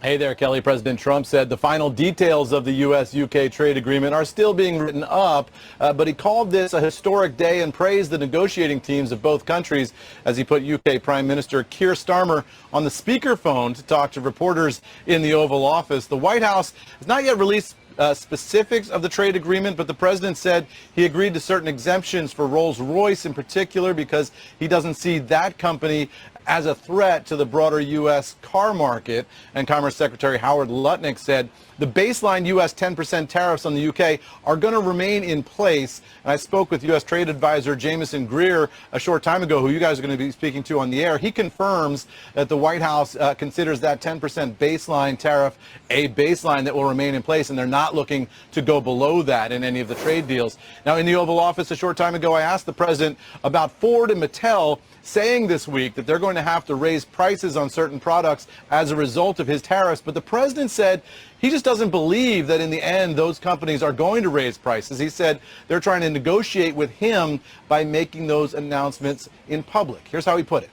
Hey there, Kelly. President Trump said the final details of the U.S.-UK trade agreement are still being written up, but he called this a historic day and praised the negotiating teams of both countries as he put UK Prime Minister Keir Starmer on the speakerphone to talk to reporters in the Oval Office. The White House has not yet released specifics of the trade agreement, but the president said he agreed to certain exemptions for Rolls-Royce in particular because he doesn't see that company as a threat to the broader U.S. car market. And Commerce Secretary Howard Lutnick said the baseline U.S. 10% tariffs on the U.K. are going to remain in place. And I spoke with U.S. Trade Advisor Jameson Greer a short time ago, who you guys are going to be speaking to on the air. He confirms that the White House considers that 10% baseline tariff a baseline that will remain in place, and they're not looking to go below that in any of the trade deals. Now, in the Oval Office a short time ago, I asked the president about Ford and Mattel saying this week that they're going to have to raise prices on certain products as a result of his tariffs. But the president said he just doesn't believe that in the end those companies are going to raise prices. He said they're trying to negotiate with him by making those announcements in public. Here's how he put it.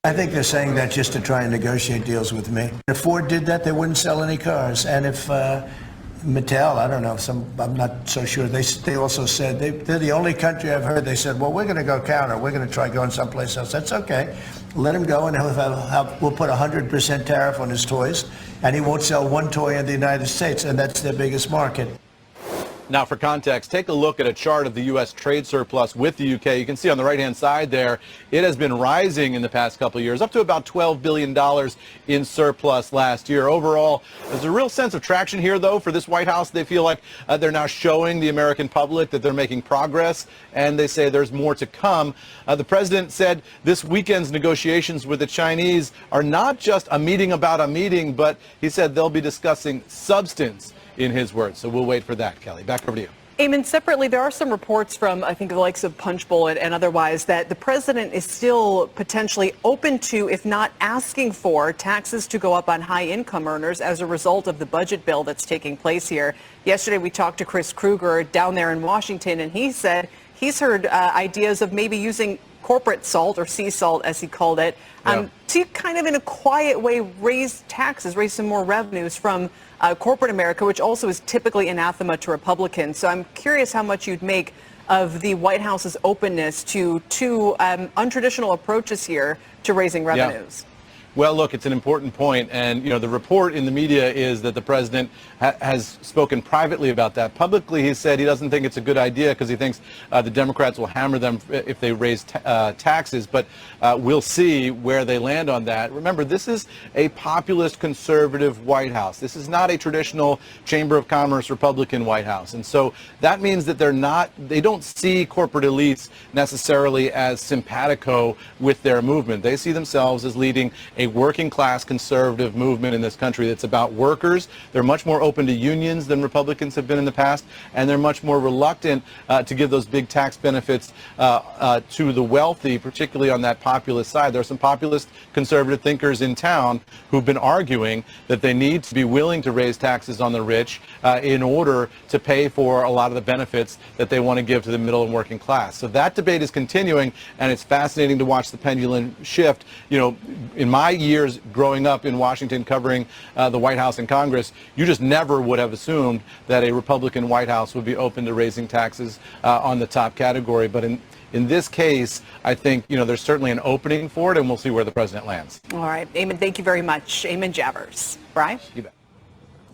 I think they're saying that just to try and negotiate deals with me. If Ford did that, they wouldn't sell any cars. And if Mattel, I don't know, I'm not so sure. They also said, they're the only country I've heard, they said, well, we're going to go counter. We're going to try going someplace else. That's okay. Let him go, and we'll put 100% tariff on his toys, and he won't sell one toy in the United States, and that's their biggest market. Now, for context, take a look at a chart of the U.S. trade surplus with the U.K. You can see on the right-hand side there, it has been rising in the past couple of years, up to about $12 billion in surplus last year. Overall, there's a real sense of traction here, though, for this White House. They feel like they're now showing the American public that they're making progress, and they say there's more to come. The president said this weekend's negotiations with the Chinese are not just a meeting about a meeting, but he said they'll be discussing substance, in his words. So we'll wait for that, Kelly. Back over to you. Eamon, separately, there are some reports from, I think, the likes of Punchbowl and otherwise that the president is still potentially open to, if not asking for, taxes to go up on high-income earners as a result of the budget bill that's taking place here. Yesterday, we talked to Chris Krueger down there in Washington, and he said he's heard ideas of maybe using corporate salt, or sea salt as he called it, to kind of in a quiet way raise taxes, raise some more revenues from corporate America, which also is typically anathema to Republicans. So I'm curious how much you'd make of the White House's openness to two untraditional approaches here to raising revenues. Well, look, it's an important point, and the report in the media is that the president has spoken privately about that. Publicly, he said he doesn't think it's a good idea because he thinks the Democrats will hammer them if they raise taxes, but we'll see where they land on that. Remember, this is a populist conservative White House. This is not a traditional Chamber of Commerce Republican White House, and so that means that they don't see corporate elites necessarily as simpatico with their movement. They see themselves as leading a working class conservative movement in this country that's about workers. They're much more open to unions than Republicans have been in the past, and they're much more reluctant to give those big tax benefits to the wealthy, particularly on that populist side. There are some populist conservative thinkers in town who've been arguing that they need to be willing to raise taxes on the rich in order to pay for a lot of the benefits that they want to give to the middle and working class. So that debate is continuing, and it's fascinating to watch the pendulum shift. In my years growing up in Washington covering the White House and Congress, you just never would have assumed that a Republican White House would be open to raising taxes on the top category. But in this case, I think there's certainly an opening for it, and we'll see where the president lands. All right, Eamon, thank you very much. Eamon Javers. Brian? You bet.